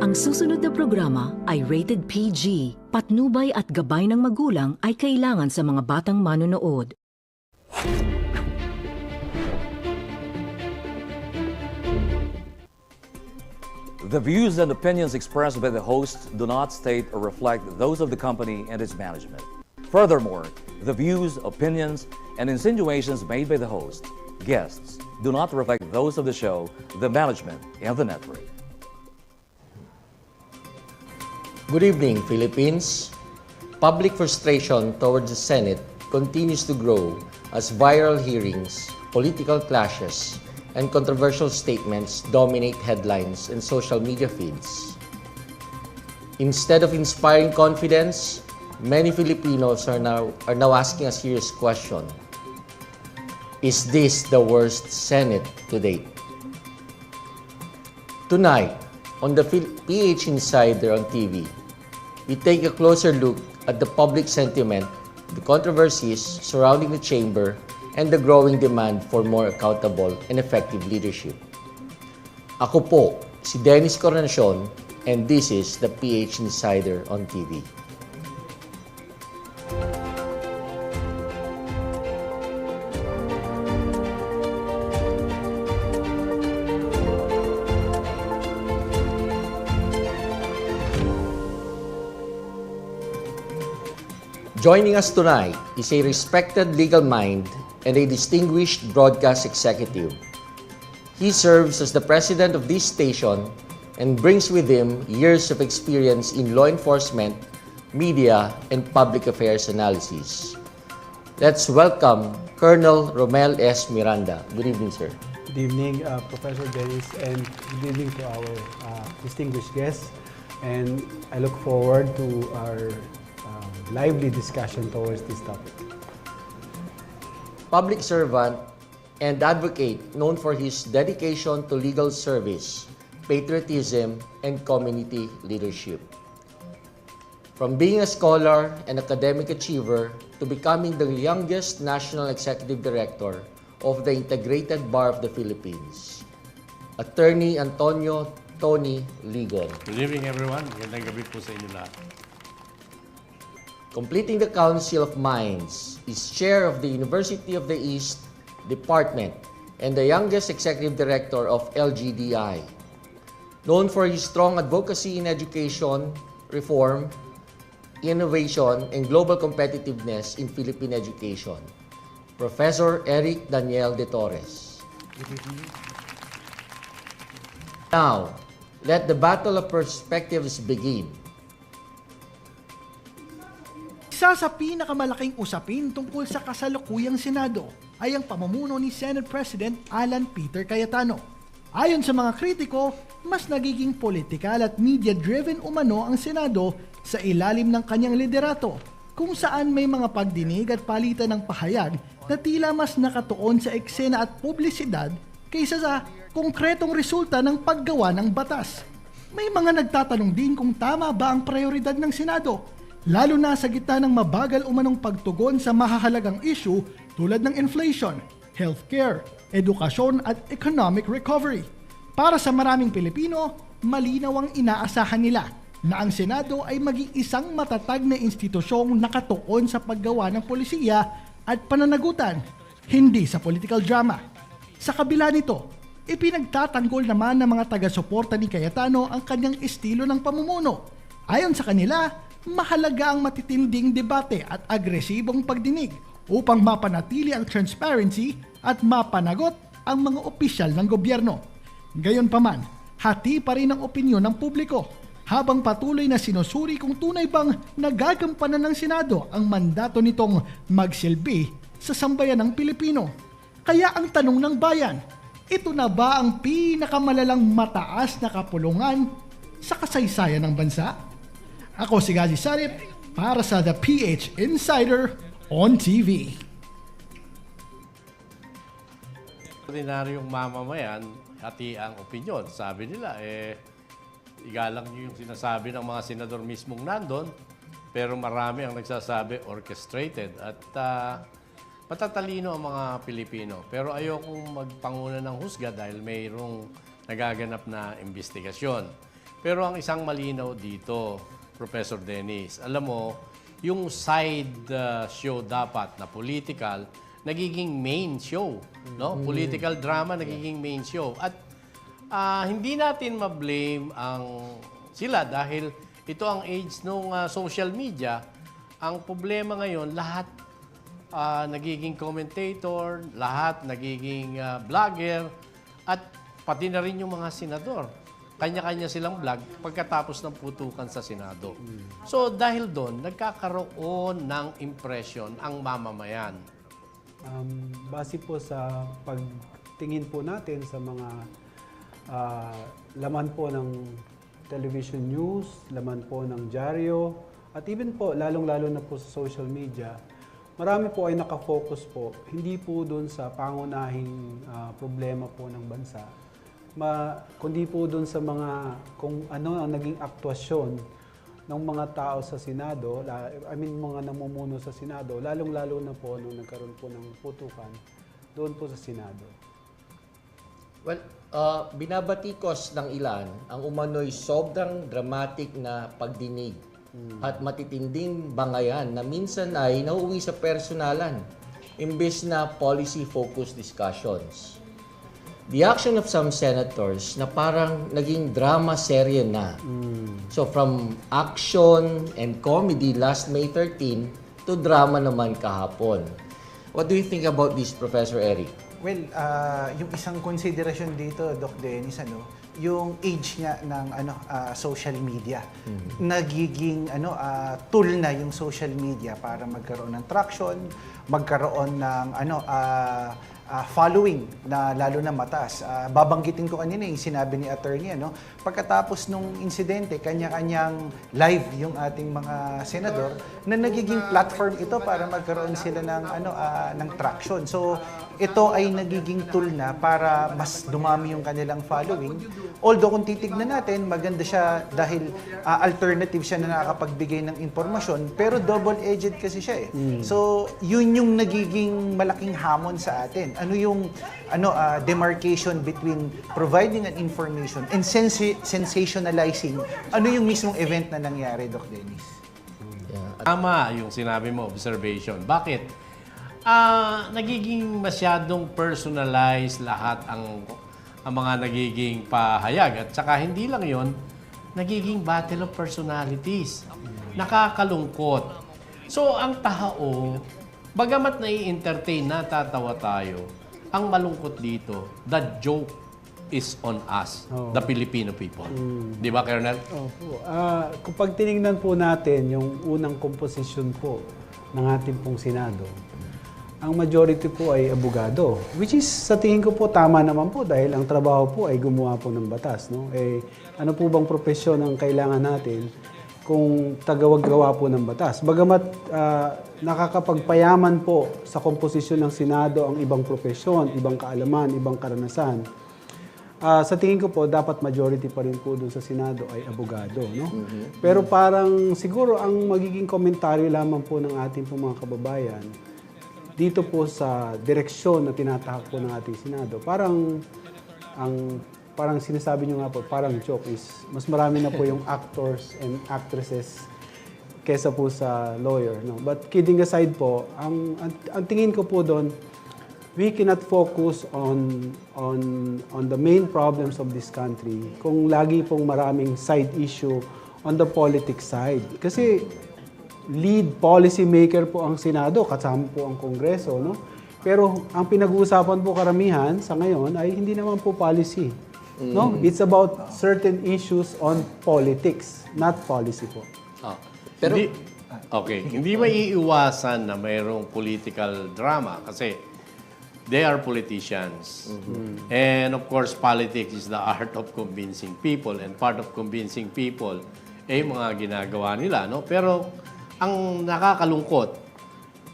Ang susunod na programa ay rated PG. Patnubay at gabay ng magulang ay kailangan sa mga batang manonood. The views and opinions expressed by the host do not state or reflect those of the company and its management. Furthermore, the views, opinions, and insinuations made by the host, guests, do not reflect those of the show, the management, and the network. Good evening, Philippines. Public frustration towards the Senate continues to grow as viral hearings, political clashes, and controversial statements dominate headlines and social media feeds. Instead of inspiring confidence, many Filipinos are now asking a serious question. Is this the worst Senate to date? Tonight, on the PH Insider on TV, we take a closer look at the public sentiment, the controversies surrounding the chamber, and the growing demand for more accountable and effective leadership. Ako po, si Dennis Coronacion, and this is the PH Insider on TV. Joining us tonight is a respected legal mind and a distinguished broadcast executive. He serves as the president of this station and brings with him years of experience in law enforcement, media, and public affairs analysis. Let's welcome Colonel Romel S. Miranda. Good evening, sir. Good evening, Professor Dennis, and good evening to our distinguished guests. And I look forward to our lively discussion towards this topic. Public servant and advocate known for his dedication to legal service, patriotism, and community leadership. From being a scholar and academic achiever to becoming the youngest National Executive Director of the Integrated Bar of the Philippines, Attorney Antonio Tony Ligon. Good evening, everyone. Magandang gabi po sa inyo lahat. Completing the Council of Minds, is Chair of the University of the East Department and the youngest Executive Director of LGDI. Known for his strong advocacy in education, reform, innovation, and global competitiveness in Philippine education, Professor Eric Daniel de Torres. Now, let the battle of perspectives begin. Isa sa pinakamalaking usapin tungkol sa kasalukuyang Senado ay ang pamumuno ni Senate President Alan Peter Cayetano. Ayon sa mga kritiko, mas nagiging politikal at media-driven umano ang Senado sa ilalim ng kanyang liderato, kung saan may mga pagdinig at palitan ng pahayag na tila mas nakatuon sa eksena at publisidad kaysa sa konkretong resulta ng paggawa ng batas. May mga nagtatanong din kung tama ba ang prioridad ng Senado, lalo na sa gitna ng mabagal umanong pagtugon sa mahahalagang issue tulad ng inflation, healthcare, edukasyon at economic recovery. Para sa maraming Pilipino, malinaw ang inaasahan nila na ang Senado ay maging isang matatag na institusyong nakatuon sa paggawa ng polisiya at pananagutan, hindi sa political drama. Sa kabila nito, ipinagtatanggol naman ng mga taga-suporta ni Cayetano ang kanyang estilo ng pamumuno. Ayon sa kanila, mahalaga ang matitinding debate at agresibong pagdinig upang mapanatili ang transparency at mapanagot ang mga opisyal ng gobyerno. Gayunpaman, hati pa rin ang opinyon ng publiko habang patuloy na sinusuri kung tunay bang nagagampanan ng Senado ang mandato nitong magsilbi sa sambayan ng Pilipino. Kaya ang tanong ng bayan, ito na ba ang pinakamalalang mataas na kapulungan sa kasaysayan ng bansa? Ako si Gazi Sarip para sa The PH Insider on TV. Ordinaryong mamamayan, hati ang opinyon. Sabi nila, igalang nyo yung sinasabi ng mga senador mismong nandun, pero marami ang nagsasabi orchestrated. At matatalino ang mga Pilipino. Pero ayokong magpanguna ng husga dahil mayroong nagaganap na investigasyon. Pero ang isang malinaw dito, Professor Dennis, alam mo, yung side show dapat na political, nagiging main show. No? Political drama, nagiging main show. At hindi natin ma-blame sila dahil ito ang age ng social media. Ang problema ngayon, lahat nagiging commentator, lahat nagiging vlogger, at pati na rin yung mga senador. Kanya-kanya silang vlog pagkatapos ng putukan sa Senado. So dahil doon, nagkakaroon ng impression ang mamamayan. Base po sa pagtingin po natin sa mga laman po ng television news, laman po ng dyaryo, at even po, lalong-lalo na po sa social media, marami po ay nakafocus po, hindi po doon sa pangunahing problema po ng bansa, kundi po doon sa mga kung ano ang naging aktwasyon ng mga tao sa Senado, mga namumuno sa Senado, lalong-lalo na po nung nagkaroon po ng putukan doon po sa Senado. Well, binabatikos ng ilan ang umano'y sobrang dramatic na pagdinig at matitinding bangayan na minsan ay nauuwi sa personalan imbes na policy-focused discussions. The action of some senators na parang naging drama serye na. So from action and comedy last May 13 to drama naman kahapon. What do you think about this, Professor Eric? Well, yung isang konsiderasyon dito, Doc Dennis, yung age nga ng social media. Nagiging tool na yung social media para magkaroon ng traction, magkaroon ng following na lalo na mataas. Babanggitin ko kanina yung sinabi ni attorney, pagkatapos nung insidente, kanya-kanyang live yung ating mga senador na nagiging platform ito para magkaroon sila ng traction. So ito ay nagiging tool na para mas dumami yung kanilang following. Although kung titignan natin, maganda siya dahil alternative siya na nakakapagbigay ng impormasyon, pero double-edged kasi siya eh. So yun yung nagiging malaking hamon sa atin. Ano yung demarcation between providing an information and sensationalizing ano yung mismong event na nangyari, Doc Dennis? Tama yung sinabi mo, observation. Bakit? Nagiging masyadong personalized lahat ang mga nagiging pahayag. At saka hindi lang yon, nagiging battle of personalities. Nakakalungkot. So, ang tao, bagamat nai-entertain, natatawa tayo, ang malungkot dito, the joke is on us, the Filipino people. Di ba, Colonel? Opo. Kung pag tinignan po natin yung unang komposisyon po ng ating pong Senado, ang majority po ay abogado, which is sa tingin ko po tama naman po dahil ang trabaho po ay gumawa po ng batas. No? Ano po bang propesyon ang kailangan natin kung tagawagawa po ng batas? Bagamat nakakapagpayaman po sa komposisyon ng Senado ang ibang propesyon, ibang kaalaman, ibang karanasan, sa tingin ko po dapat majority pa rin po doon sa Senado ay abogado. No? Pero parang siguro ang magiging komentaryo lamang po ng ating po mga kababayan dito po sa direksyon na tinatahak po ng ating Senado, parang sinasabi nyo nga po, parang joke is, mas marami na po yung actors and actresses kesa po sa lawyer. No? But kidding aside po, ang tingin ko po doon, we cannot focus on the main problems of this country kung lagi pong maraming side issue on the politics side. Kasi lead policy maker po ang Senado, kasama po ang Kongreso, no? Pero ang pinag-uusapan po karamihan sa ngayon ay hindi naman po policy, no? It's about certain issues on politics, not policy po. Pero hindi maiiwasan na mayroong political drama kasi they are politicians. And of course, politics is the art of convincing people, and part of convincing people ay mga ginagawa nila, no? Pero ang nakakalungkot,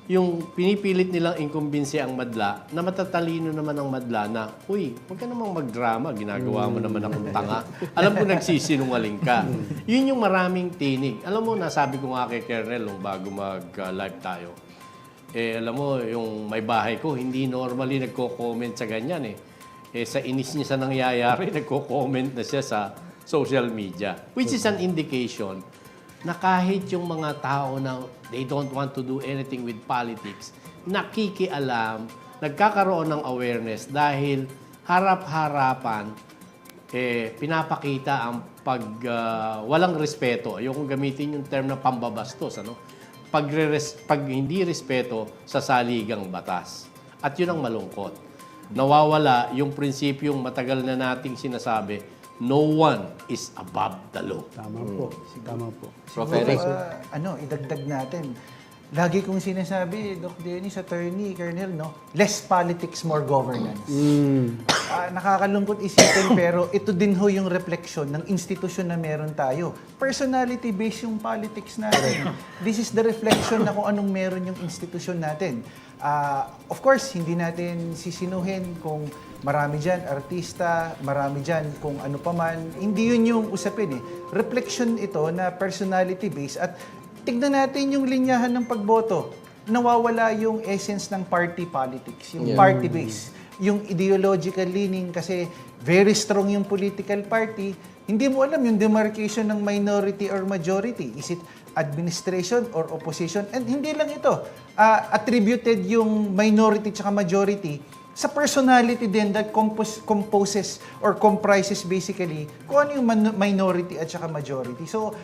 yung pinipilit nilang inkumbinsi ang madla, na matatalino naman ang madla na, uy, huwag ka namang magdrama, ginagawa mo naman akong tanga. Alam ko nagsisinungaling ka. Yun yung maraming tinig. Alam mo, nasabi ko nga kay Colonel nung bago mag-live tayo, alam mo, yung may bahay ko, hindi normally nagko-comment sa ganyan eh. Sa inis niya sa nangyayari, nagko-comment na siya sa social media. Which is an indication na kahit yung mga tao na they don't want to do anything with politics, nakikialam, nagkakaroon ng awareness dahil harap-harapan, pinapakita ang walang respeto. Ayokong gamitin yung term na pambabastos, ano? Pag hindi respeto sa saligang batas. At yun ang malungkot. Nawawala yung prinsipyong matagal na nating sinasabi, no one is above the law. Tama po. Tama po. Prof. Siguro, Eric. idagdag natin. Lagi kong sinasabi, Doc Dennis, Attorney, Colonel, no? Less politics, more governance. Nakakalungkot isipin, pero ito din ho yung refleksyon ng institusyon na meron tayo. Personality-based yung politics natin. This is the reflection na kung anong meron yung institusyon natin. Of course, hindi natin sisinuhin kung marami dyan, artista, marami dyan, kung ano pa man. Hindi yun yung usapin eh. Reflection ito na personality-based at tignan natin yung linyahan ng pagboto. Nawawala yung essence ng party politics, yung party base, yung ideological leaning kasi very strong yung political party. Hindi mo alam yung demarcation ng minority or majority. Is it administration or opposition? And hindi lang ito. Attributed yung minority tsaka majority sa personality din that composes or comprises basically kung ano yung minority at saka majority. So,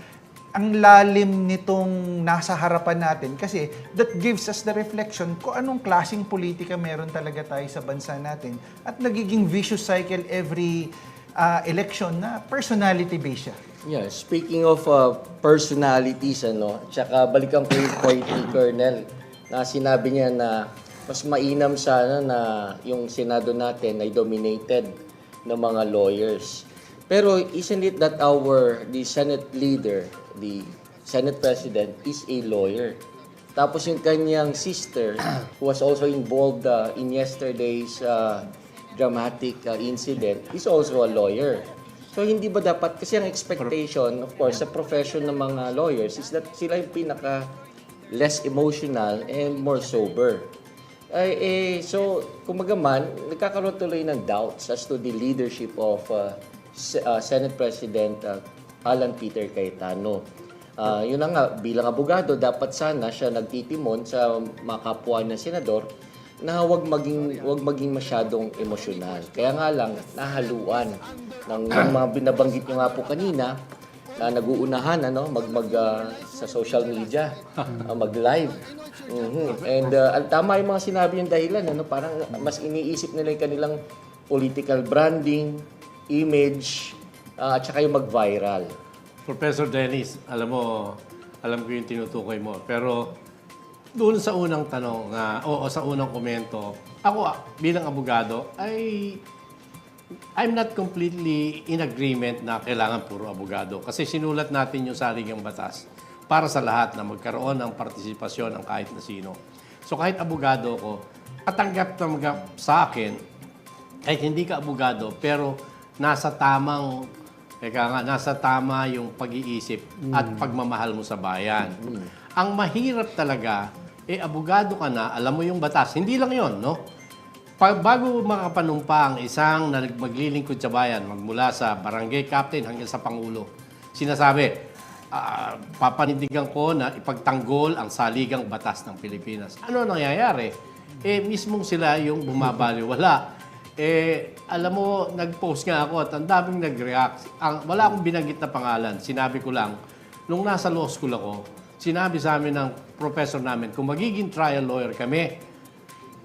ang lalim nitong nasa harapan natin kasi that gives us the reflection kung anong klaseng politika meron talaga tayo sa bansa natin at nagiging vicious cycle every election na personality-based siya. Yeah, speaking of personalities, tsaka balikan ko yung point ni Colonel na sinabi niya na mas mainam sana na yung Senado natin ay dominated ng mga lawyers. Pero isn't it that the Senate leader, the Senate President, is a lawyer? Tapos yung kanyang sister, who was also involved in yesterday's dramatic incident, is also a lawyer. So hindi ba dapat, kasi ang expectation, of course, sa profession ng mga lawyers is that sila yung pinaka less emotional and more sober. So, kumaga man, nagkakaroon tuloy ng doubts as to the leadership of Senate President Alan Peter Cayetano. Yun na nga, bilang abogado, dapat sana siya nagtitimon sa mga kapwa na senador na wag maging masyadong emosyonal. Kaya nga lang, nahaluan ng mga binabanggit niyo nga po kanina, na naguunahan sa social media, mag-live. And tama yung mga sinabi yung dahilan, parang mas iniisip nila yung kanilang political branding, image, at saka yung mag-viral. Professor Dennis, alam ko yung tinutukoy mo. Pero doon sa unang tanong, o sa unang komento, ako bilang abogado, I'm not completely in agreement na kailangan puro abogado. Kasi sinulat natin yung saligang batas para sa lahat na magkaroon ng partisipasyon ng kahit na sino. So kahit abogado ko, katanggap sa akin, kahit hindi ka abogado, pero nasa tama yung pag-iisip at pagmamahal mo sa bayan. Ang mahirap talaga, abogado ka na, alam mo yung batas. Hindi lang yon, no? Bago makapanumpa ang isang maglilingkod sa bayan, magmula sa barangay captain hanggang sa pangulo, sinasabi, papanindigan ko na ipagtanggol ang saligang batas ng Pilipinas. Ano nangyayari? Mismong sila yung bumabaliwala. Alam mo, nag-post nga ako at ang daming nag-react. Wala akong binanggit na pangalan. Sinabi ko lang, nung nasa law school ako, sinabi sa amin ng professor namin, kung magiging trial lawyer kami,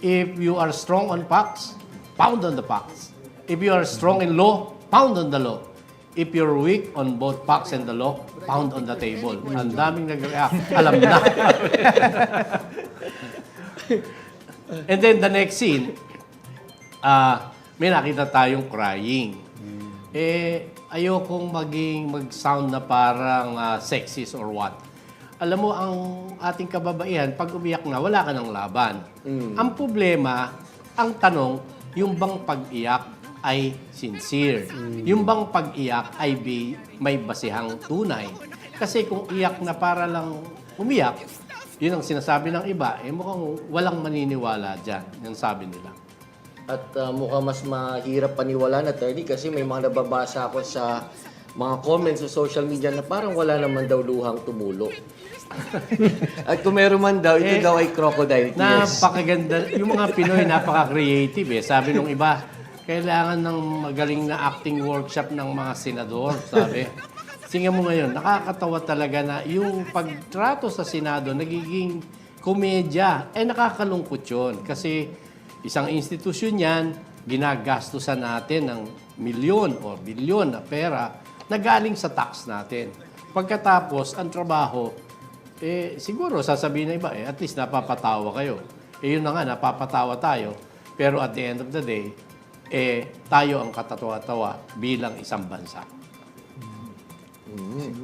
if you are strong on facts, pound on the facts. If you are strong in law, pound on the law. If you're weak on both facts and the law, pound on the table. Ang daming nag-react. Alam na. And then the next scene, may nakita tayong crying. Ayokong mag-sound na parang sexist or what. Alam mo, ang ating kababaihan, pag umiyak na, wala ka ng laban. Ang problema, ang tanong, yung bang pag-iyak ay sincere? Yung bang pag-iyak ay may basihang tunay? Kasi kung iyak na para lang umiyak, yun ang sinasabi ng iba, mukhang walang maniniwala dyan. Yung sabi nila. At mukhang mas mahirap paniwalaan, attorney, kasi may mga nababasa ako sa mga comments sa social media na parang wala naman daw luhang tumulo. At kung meron man daw, ito daw ay crocodile tears. Napakaganda. Yung mga Pinoy, napaka-creative eh. Sabi nung iba, kailangan ng magaling na acting workshop ng mga senador, sabi. Tingnan mo ngayon, nakakatawa talaga na yung pagtrato sa Senado nagiging komedya. Nakakalungkot yun. Kasi isang institusyon yan, ginagastusan natin ng milyon o bilyon na pera na galing sa tax natin. Pagkatapos, ang trabaho, siguro sasabihin na iba, at least napapatawa kayo. Yun na nga, napapatawa tayo. Pero at the end of the day, tayo ang katatawa-tawa bilang isang bansa.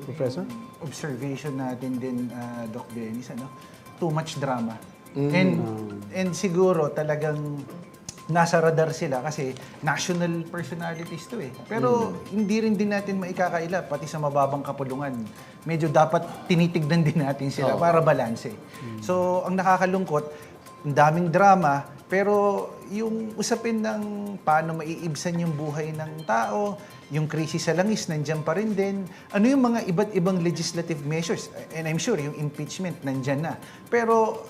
Professor? Observation natin din, Doc Dennis, too much drama. And siguro talagang nasa radar sila kasi national personalities to eh. Pero hindi rin din natin maikakaila, pati sa mababang kapulungan. Medyo dapat tinitignan din natin sila para balanse. So, ang nakakalungkot, ang daming drama, pero yung usapin ng paano maiibsan yung buhay ng tao, yung krisis sa langis, nandiyan pa rin din. Ano yung mga iba't ibang legislative measures? And I'm sure yung impeachment, nandiyan na. Pero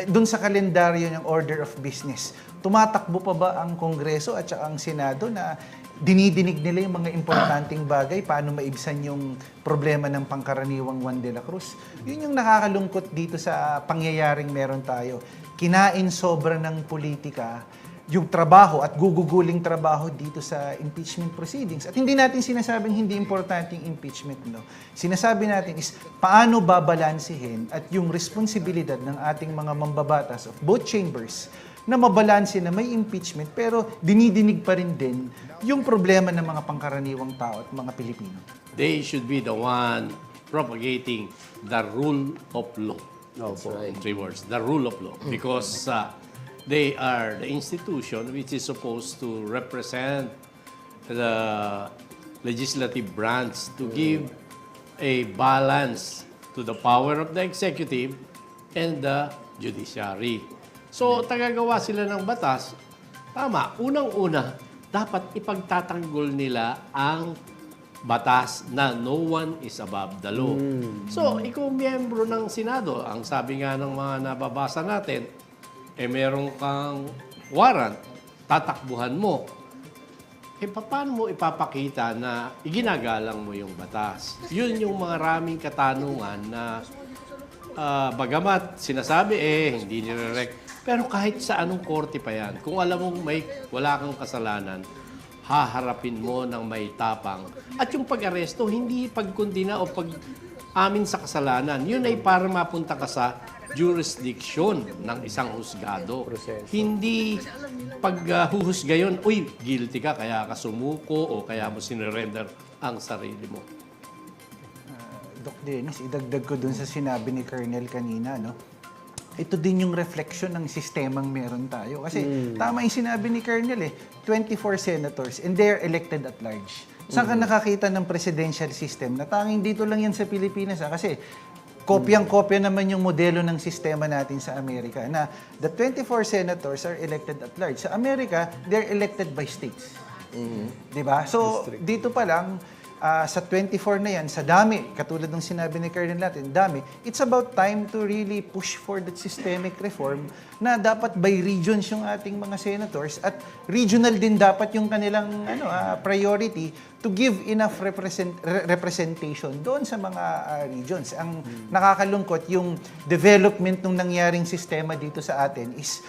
dun sa kalendaryo ng order of business, tumatakbo pa ba ang Kongreso at saka ang Senado na dinidinig nila yung mga importanteng bagay, paano maibsan yung problema ng pangkaraniwang Juan de la Cruz? Yun yung nakakalungkot dito sa pangyayaring meron tayo. Kinain sobra ng politika yung trabaho at guguguling trabaho dito sa impeachment proceedings. At hindi natin sinasabing hindi importante yung impeachment. No? Sinasabi natin is paano babalansihin at yung responsibilidad ng ating mga mambabatas of both chambers na mabalanse na may impeachment pero dinidinig pa rin din yung problema ng mga pangkaraniwang tao at mga Pilipino. They should be the one propagating the rule of law. That's right. 3 words, the rule of law. Because they are the institution which is supposed to represent the legislative branch to give a balance to the power of the executive and the judiciary. So, tagagawa sila ng batas. Tama, unang-una, dapat ipagtatanggol nila ang batas na no one is above the law. So, ikaw miyembro ng Senado, ang sabi nga ng mga nababasa natin, meron kang warrant, tatakbuhan mo. Paano mo ipapakita na iginagalang mo yung batas? Yun yung maraming katanungan na bagamat sinasabi, hindi nire-rec. Pero kahit sa anong korte pa yan, kung alam mong wala kang kasalanan, haharapin mo ng may tapang. At yung pag-aresto, hindi pagkundina o pag-amin sa kasalanan. Yun ay para mapunta ka sa jurisdiction ng isang husgado. Hindi pag-huhusga yun, uy, guilty ka, kaya ka sumuko o kaya mo sinurrender ang sarili mo. Doc Dennis, idagdag ko dun sa sinabi ni Colonel kanina, no? Ito din yung reflection ng sistemang meron tayo. Kasi tama yung sinabi ni Colonel 24 senators and they're elected at large. Saan ka nakakita ng presidential system na tanging dito lang yan sa Pilipinas? Kasi kopyang-kopya naman yung modelo ng sistema natin sa Amerika na the 24 senators are elected at large. Sa Amerika, they're elected by states. Diba? So, dito pa lang, sa 24 na yan, sa dami, katulad ng sinabi ni Colonel natin, dami, it's about time to really push for that systemic reform na dapat by regions yung ating mga senators at regional din dapat yung kanilang priority to give enough representation doon sa mga regions. Ang nakakalungkot, yung development ng nangyaring sistema dito sa atin is,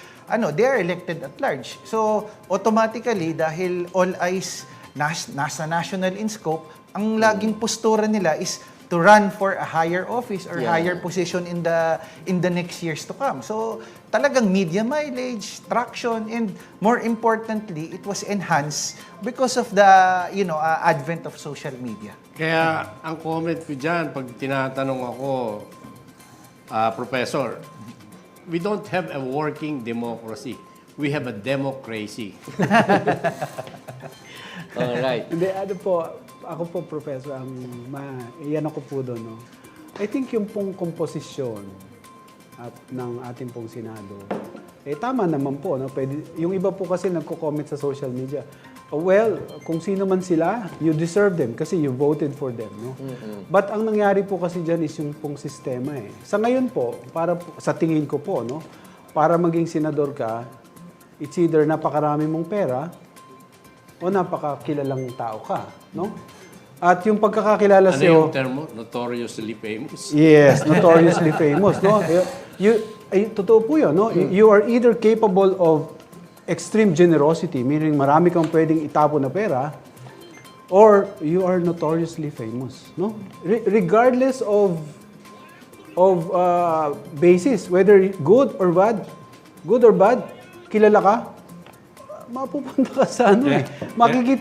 they are elected at large. So, automatically, dahil all eyes nasa national in scope, ang laging postura nila is to run for a higher office or higher position in the next years to come. So, talagang media mileage, traction, and more importantly, it was enhanced because of the advent of social media. Kaya ang comment ko dyan, pag tinatanong ako, Professor, we don't have a working democracy. We have a democracy. Alright. Hindi, ako po, Professor, iyan ako po doon, no? I think yung pong komposisyon ng ating pong Senado, tama naman po, no? Pwede, yung iba po kasi nagko-comment sa social media, well, kung sino man sila, you deserve them kasi you voted for them. No? But ang nangyari po kasi dyan is yung pong sistema eh. Sa ngayon po, sa tingin ko po, no, para maging senador ka, it's either napakarami mong pera o napakakilalang tao ka. No? At yung pagkakakilala Ano sa'yo... yung term mo? Notoriously famous? Yes, notoriously famous. No? Totoo po yun. No? You are either capable of extreme generosity, meaning marami kang pwedeng itapon na pera, or you are notoriously famous. No? Regardless of basis, whether good or bad, kilala ka, mapupunta ka sa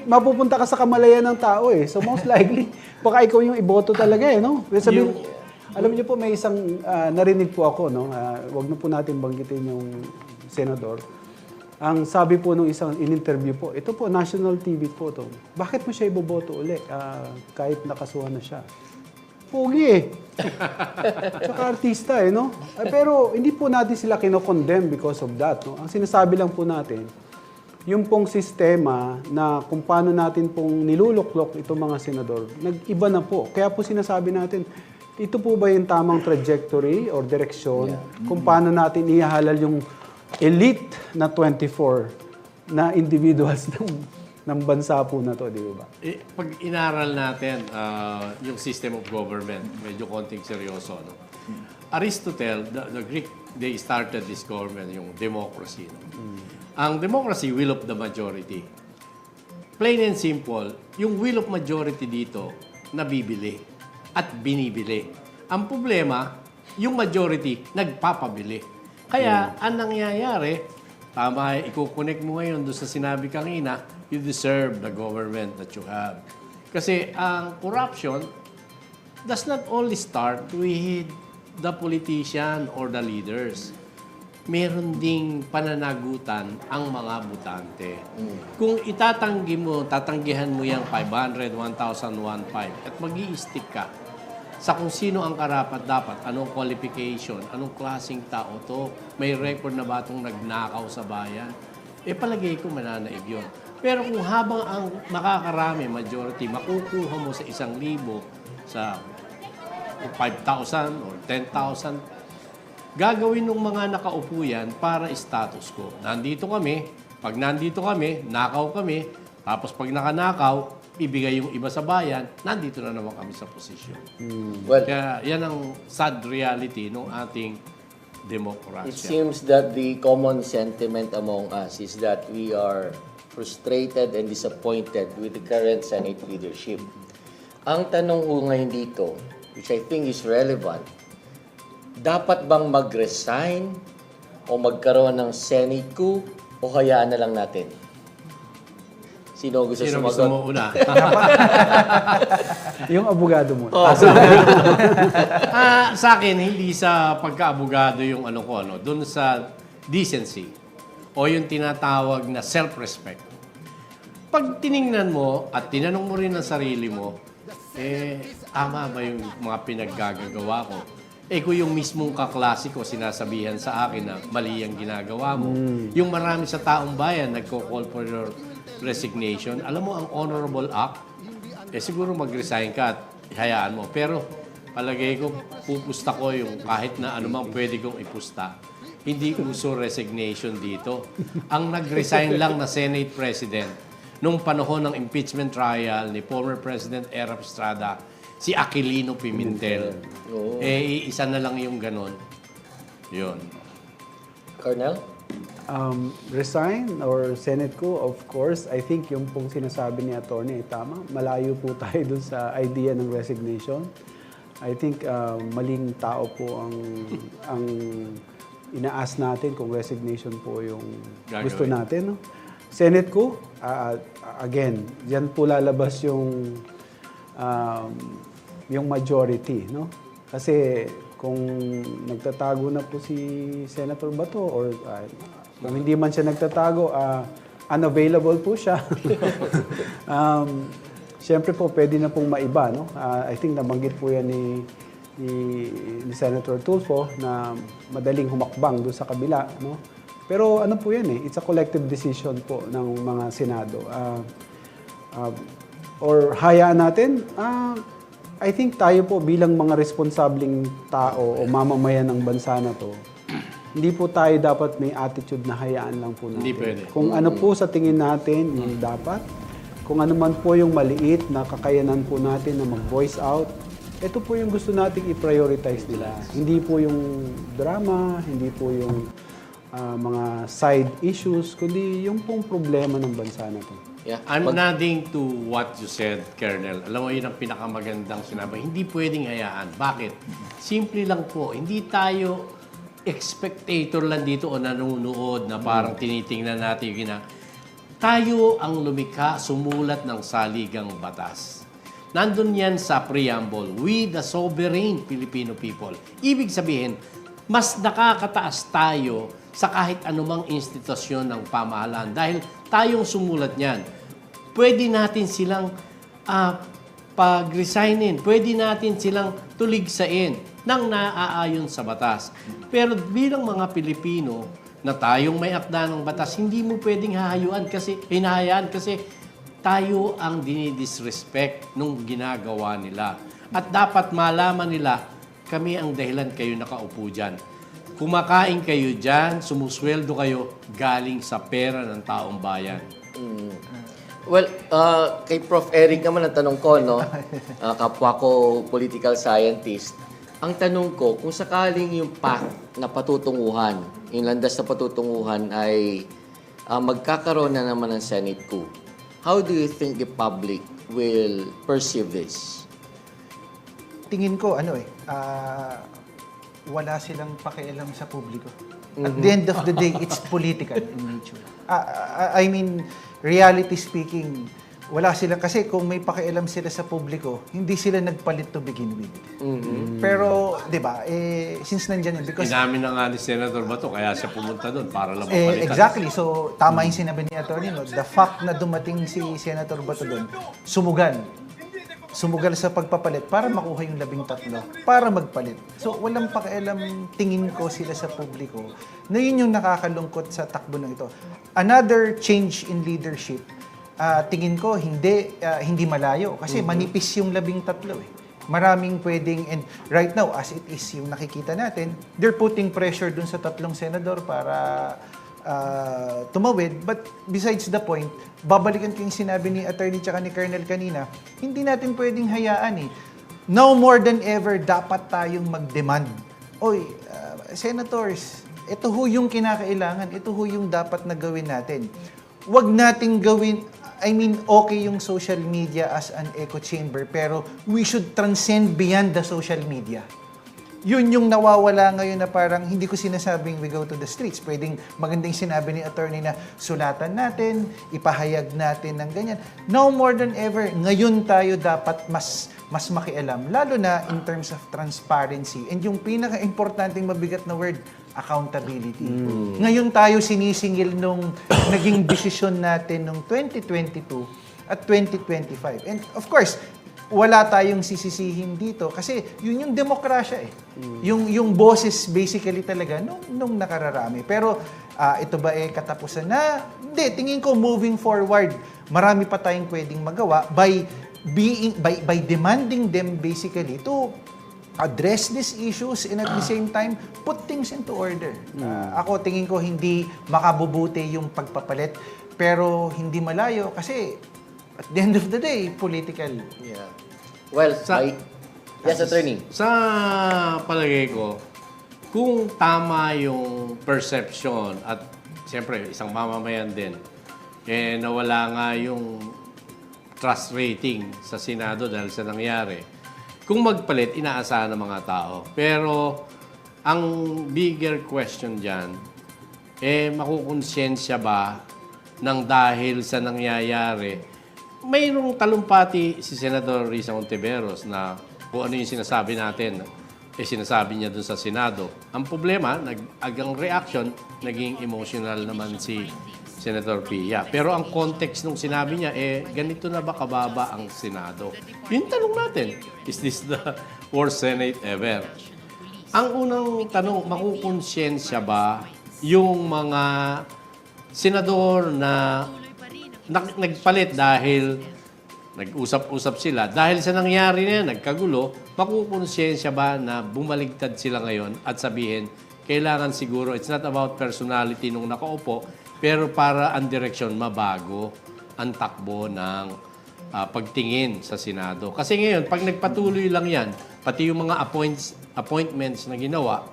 mapupunta ka sa kamalayan ng tao eh. So most likely, baka ikaw yung iboto talaga eh, no? Alam niyo po, may isang narinig po ako, no? Wag na po natin banggitin yung senador. Ang sabi po nung isang in-interview po, ito po, national TV po to. Bakit mo siya iboboto uli kahit nakasuhan na siya? Pogi eh. Tsaka artista eh, no? Pero hindi po natin sila kinokondemn because of that, no? Ang sinasabi lang po natin, yung pong sistema na kung paano natin pong niluluklok itong mga senador, nag-iba na po. Kaya po sinasabi natin, ito po ba yung tamang trajectory or direksyon kung paano natin ihahalal yung elite na 24 na individuals ng bansa po na to, di ba? Pag inaral natin yung system of government, medyo konting seryoso, no? Aristotle, the Greek, they started this government, yung democracy. No? Ang democracy, will of the majority. Plain and simple, yung will of majority dito, nabibili at binibili. Ang problema, yung majority, nagpapabili. Kaya, ang nangyayari, tama, ikukonek mo ngayon doon sa sinabi kanina, you deserve the government that you have. Kasi ang corruption does not only start with the politician or the leaders. Meron ding pananagutan ang mga botante. Kung tatanggihan mo yung 500, 1,000, 1,500 at mag-i-stick ka sa kung sino ang karapat-dapat, anong qualification, anong klaseng tao to, may record na ba itong nagnakaw sa bayan, palagay ko mananaig yun. Pero kung habang ang makakarami, majority, makukuha mo sa 1,000, sa 5,000 or 10,000, gagawin ng mga nakaupo yan para status quo. Nandito kami, pag nandito kami, nakaw kami, tapos pag nakanakaw, ibigay yung iba sa bayan, nandito na naman kami sa posisyon. Well, Kaya yan ang sad reality ng ating demokrasya. it seems that the common sentiment among us is that we are frustrated and disappointed with the current Senate leadership. Ang tanong ko ngayon dito, which I think is relevant, dapat bang mag-resign o magkaroon ng Senate coup o hayaan na lang natin? Sino gusto Sino sumagot? gusto mo una? Yung abogado mo. Sa akin, hindi sa pagka-abogado yung doon sa decency o yung tinatawag na self-respect. Pag tiningnan mo at tinanong mo rin ang sarili mo, ama ba yung mga pinaggagawa ko? Kung yung mismong kaklase ko sinasabihan sa akin na mali ang ginagawa mo, yung marami sa taong bayan nagko-call for your resignation, alam mo, ang honorable act, siguro mag-resign ka at hayaan mo. Pero palagay ko, pupusta ko yung kahit na anumang pwede kong ipusta. Hindi uso resignation dito. Ang nag-resign lang na Senate President nung panahon ng impeachment trial ni former President Erap Estrada, si Aquilino Pimentel. Isa na lang yung ganon. Yun. Colonel? Resign or Senate ko, of course, I think yung pong sinasabi ni Attorney ay tama. Malayo po tayo dun sa idea ng resignation. I think maling tao po ang inaas natin kung resignation po yung gusto natin. No? Senate ko, again, diyan po lalabas yung majority. No? Kasi kung nagtatago na po si Senator Bato or kung hindi man siya nagtatago, unavailable po siya. Siyempre po, pwede na pong maiba. No? I think nabanggit po yan ni Senator Tulfo na madaling humakbang doon sa kabila. No? Pero ano po yan it's a collective decision po ng mga Senado. Or hayaan natin, I think tayo po bilang mga responsableng tao o mamamayan ng bansa na to, hindi po tayo dapat may attitude na hayaan lang po natin. Hindi pwede. Kung ano po sa tingin natin yung dapat, kung ano man po yung maliit na kakayanan po natin na mag-voice out, ito po yung gusto nating i-prioritize nila. Hindi po yung drama, hindi po yung mga side issues, kundi yung pong problema ng bansa na to. Yeah. I'm nodding to what you said, Colonel. Alam mo, yun ang pinakamagandang sinabi. Hindi pwedeng hayaan. Bakit? Simple lang po. Hindi tayo spectator lang dito o nanonood na parang tinitingnan natin yung tayo ang lumikha, sumulat ng saligang batas. Nandun yan sa preamble, we the sovereign Filipino people. Ibig sabihin, mas nakakataas tayo sa kahit anumang institusyon ng pamahalaan dahil tayong sumulat niyan. Pwede natin silang pag-resignin, pwede natin silang tuligsain nang naaayon sa batas. Pero bilang mga Pilipino na tayong may akda ng batas, hindi mo pwedeng hinahayaan kasi tayo ang dinidisrespect nung ginagawa nila. At dapat malaman nila, kami ang dahilan kayo nakaupo dyan. Kumakain kayo dyan, sumusweldo kayo galing sa pera ng taong bayan. Well, kay Prof. Eric naman ang tanong ko, no? Kapwa ko political scientist. Ang tanong ko, kung sakaling yung path na patutunguhan, yung landas na patutunguhan ay magkakaroon na naman ng Senate coup, how do you think the public will perceive this? Tingin ko, wala silang pakialam sa publiko. At the end of the day, it's political in nature. I mean, reality speaking, wala sila kasi kung may pakialam sila sa publiko, hindi sila nagpalit to begin with. Pero, 'di ba? Since nandiyan yun, because Inamin na nga ni Senator Bato, kaya siya pumunta doon para lang mapalitan. exactly. So, tama yung sinabi ni Atty. No? The fact na dumating si Senator Bato doon, sumugal sa pagpapalit para makuha yung 13, para magpalit. So, walang pakialam, tingin ko sila sa publiko, na yun yung nakakalungkot sa takbo ng ito. Another change in leadership, tingin ko, hindi malayo. Kasi manipis yung 13 eh. Maraming pwedeng, and right now, as it is yung nakikita natin, they're putting pressure dun sa 3 senador para tumawid. But besides the point, babalikan ko yung sinabi ni Attorney tsaka ni Colonel kanina, hindi natin pwedeng hayaan eh. Now more than ever, dapat tayong mag-demand. Oy, senators, ito ho yung kinakailangan, ito ho yung dapat na gawin natin. Huwag nating gawin, okay yung social media as an echo chamber, pero we should transcend beyond the social media. Yun yung nawawala ngayon na parang hindi ko sinasabing we go to the streets. Pwedeng magandang sinabi ni attorney na sulatan natin, ipahayag natin ng ganyan. Now more than ever, ngayon tayo dapat mas makialam, lalo na in terms of transparency. And yung pinaka-importanting mabigat na word, accountability. Ngayon tayo sinisingil nung naging desisyon natin nung 2022 at 2025. And of course, wala tayong sisisihin dito kasi yun yung demokrasya eh. Yung boses basically talaga nung nakararami. Pero ito ba katapusan na? Hindi, tingin ko moving forward, marami pa tayong pwedeng magawa by demanding them basically to address these issues and at the same time put things into order. Ako tingin ko hindi makabubuti yung pagpapalit pero hindi malayo kasi at the end of the day, political. Yeah. Well, yes, attorney. Sa palagay ko, kung tama yung perception at siyempre isang mamamayan din, nawala nga yung trust rating sa Senado dahil sa nangyari. Kung magpalit, inaasahan ng mga tao. Pero ang bigger question dyan, makukonsensya ba ng dahil sa nangyayari? Mayroong talumpati si Senator Risa Hontiveros na kung ano yung sinasabi natin, sinasabi niya dun sa Senado. Ang problema, agang reaction, naging emotional naman si Senator Pia. Pero ang context nung sinabi niya, ganito na ba kababa ang Senado? Yung tanong natin, is this the worst Senate ever? Ang unang tanong, makukonsensya ba yung mga senador na nagpalit dahil nag-usap-usap sila. Dahil sa nangyari na yan, nagkagulo, makukonsensya ba na bumaligtad sila ngayon at sabihin, kailangan siguro, it's not about personality nung nakaupo, pero para ang direksyon mabago ang takbo ng pagtingin sa Senado. Kasi ngayon, pag nagpatuloy lang yan, pati yung mga appointments na ginawa,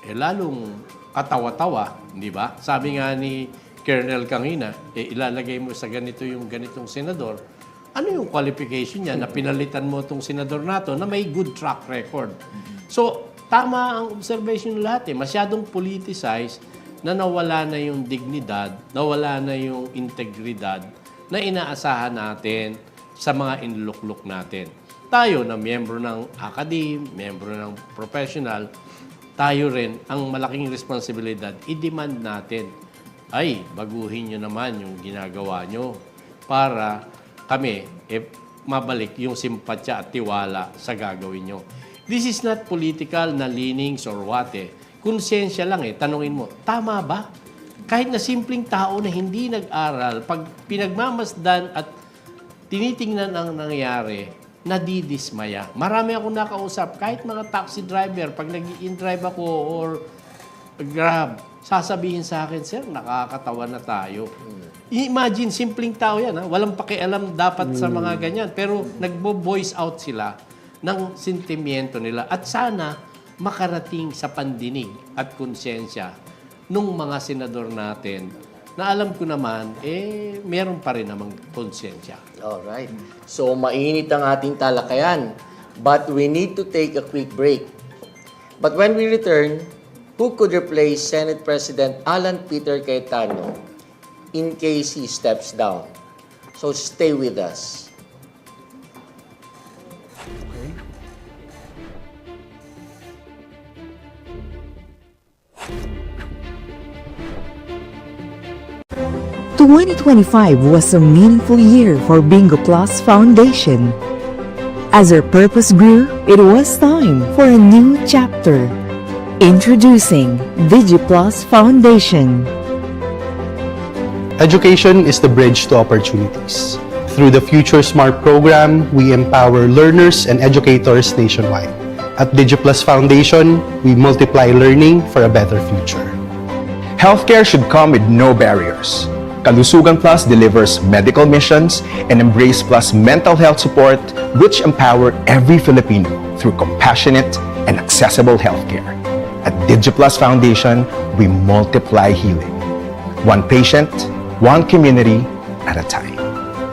lalong katawa-tawa, di ba? Sabi nga ni Colonel Kangina, ilalagay mo sa ganitong senador, ano yung qualification niya na pinalitan mo itong senador nato na may good track record? So, tama ang observation ng lahat. Masyadong politicized na nawala na yung dignidad, nawala na yung integridad na inaasahan natin sa mga inlukluk natin. Tayo na miyembro ng academe, miyembro ng professional, tayo rin ang malaking responsibilidad, i-demand natin, ay, baguhin nyo naman yung ginagawa nyo para kami, mabalik yung simpatya at tiwala sa gagawin nyo. This is not political na leanings or what Konsensya lang tanungin mo, tama ba? Kahit na simpleng tao na hindi nag-aral, pag pinagmamasdan at tinitingnan ang nangyari, nadidismaya. Marami akong nakausap, kahit mga taxi driver, pag nag-i-drive ako or Grab, sasabihin sa akin, sir, nakakatawa na tayo. Imagine, simpleng tao yan. Walang pakialam dapat sa mga ganyan. Pero nagbo-voice out sila ng sentimiento nila. At sana makarating sa pandinig at konsensya nung mga senador natin na alam ko naman, meron pa rin namang konsensya. Alright. So, mainit ang ating talakayan. But we need to take a quick break. But when we return, who could replace Senate President Alan Peter Cayetano in case he steps down? So, stay with us. Okay. 2025 was a meaningful year for Bingo Plus Foundation. As our purpose grew, it was time for a new chapter. Introducing DigiPlus Foundation. Education is the bridge to opportunities. Through the Future Smart program, we empower learners and educators nationwide. At DigiPlus Foundation, we multiply learning for a better future. Healthcare should come with no barriers. Kalusugan Plus delivers medical missions and Embrace Plus mental health support which empower every Filipino through compassionate and accessible healthcare. At DigiPlus Foundation, we multiply healing. One patient, one community at a time.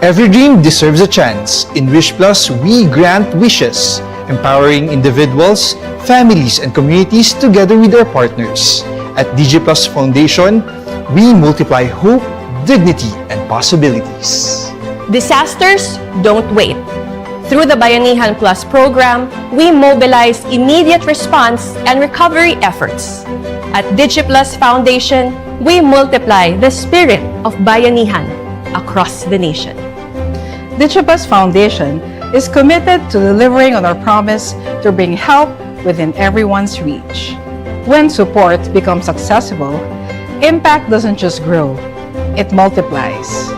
Every dream deserves a chance. In Wish Plus, we grant wishes, empowering individuals, families, and communities together with our partners. At DigiPlus Foundation, we multiply hope, dignity, and possibilities. Disasters don't wait. Through the Bayanihan Plus program, we mobilize immediate response and recovery efforts. At DigiPlus Foundation, we multiply the spirit of Bayanihan across the nation. DigiPlus Foundation is committed to delivering on our promise to bring help within everyone's reach. When support becomes accessible, impact doesn't just grow, it multiplies.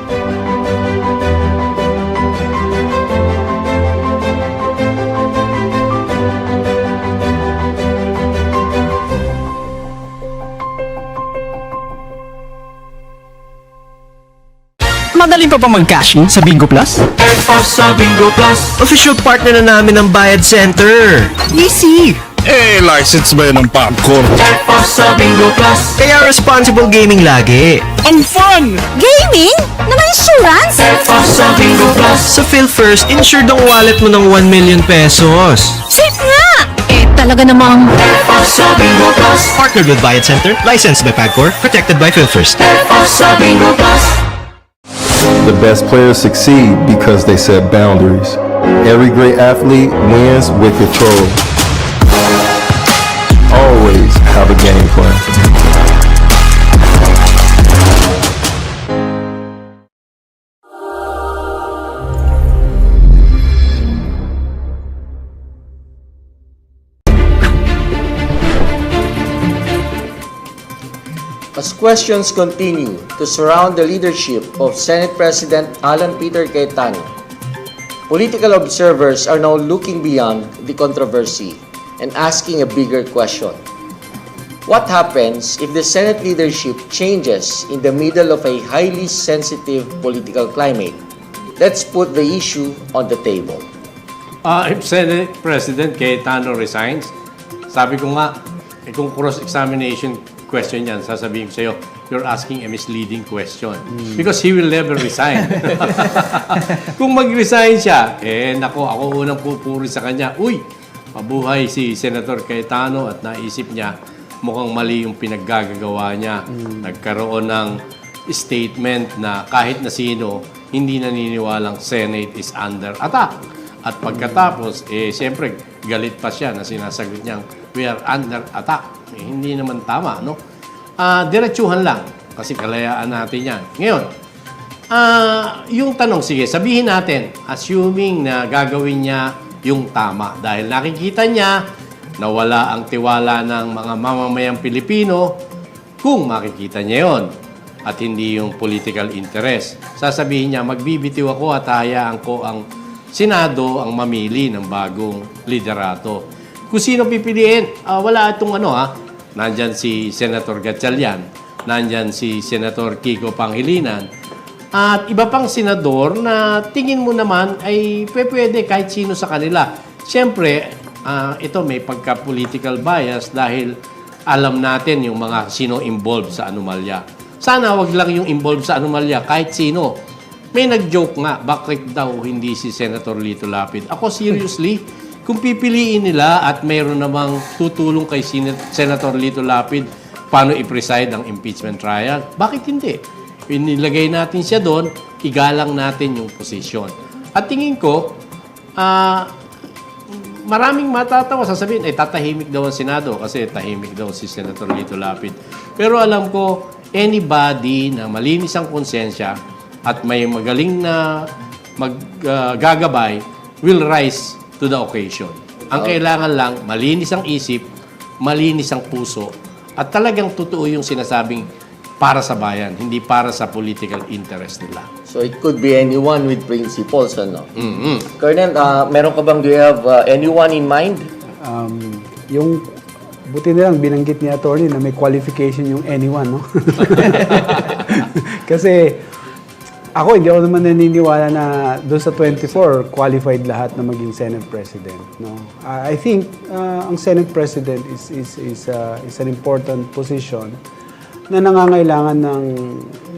Madaling pa ba mag-cash in sa Bingo Plus? Sa Bingo Plus, official partner na namin ng Bayad Center. Easy! License ba yun ng popcorn? Sa Bingo Plus, kaya responsible gaming lagi. Ang fun! Gaming? Naman insurance? Sa Bingo Plus, sa PhilFirst, insured ang wallet mo ng 1 million pesos. Safe nga! Talaga namang... Sa Bingo Plus, partnered with Bayad Center, licensed by PAGCOR, protected by PhilFirst. Sa Bingo Plus. The best players succeed because they set boundaries. Every great athlete wins with control. Always have a game plan. As questions continue to surround the leadership of Senate President Alan Peter Cayetano, political observers are now looking beyond the controversy and asking a bigger question. What happens if the Senate leadership changes in the middle of a highly sensitive political climate? Let's put the issue on the table. If Senate President Cayetano resigns, sabi ko nga, kung cross-examination question yan, sasabihin ko sa'yo, you're asking a misleading question. Because he will never resign. Kung mag-resign siya, ako unang pupuri sa kanya, uy, mabuhay si Senator Cayetano at naisip niya, mukhang mali yung pinaggagawa niya. Nagkaroon ng statement na kahit na sino, hindi naniniwalang Senate is under attack. At pagkatapos, siyempre, galit pa siya na sinasagot niyang, we are under attack. Hindi naman tama, no? Diretsuhan lang, kasi kalayaan natin yan. Ngayon, yung tanong, sige, sabihin natin, assuming na gagawin niya yung tama. Dahil nakikita niya na wala ang tiwala ng mga mamamayang Pilipino kung makikita niya yon at hindi yung political interest. Sasabihin niya, magbibitiw ako at hayaan ko ang Senado ang mamili ng bagong liderato. Kung sino pipiliin, wala itong nandyan si Senator Gatchalian, nandyan si Senator Kiko Pangilinan, at iba pang senador na tingin mo naman ay pwede kahit sino sa kanila. Siyempre, ito may pagka-political bias dahil alam natin yung mga sino involved sa anomalya. Sana wag lang yung involved sa anomalya, kahit sino. May nag-joke nga, bakit daw hindi si Senator Lito Lapid? Ako seriously, kung pipiliin nila at mayroon namang tutulong kay Senator Lito Lapid paano i-preside ang impeachment trial, bakit hindi? Inilagay natin siya doon, igalang natin yung posisyon. At tingin ko, maraming matatawa, sasabihin, tatahimik daw ang Senado kasi tahimik daw si Senator Lito Lapid. Pero alam ko, anybody na malinis ang konsensya at may magaling na maggagabay will rise to the occasion. Ang kailangan lang, malinis ang isip, malinis ang puso, at talagang totoo yung sinasabing para sa bayan, hindi para sa political interest nila. So it could be anyone with principles, ano? Colonel, do you have anyone in mind? Yung buti nilang binanggit ni attorney na may qualification yung anyone, no? Kasi hindi ako naman naniniwala na doon sa 24 qualified lahat na maging Senate President, no? I think ang Senate President is an important position na nangangailangan ng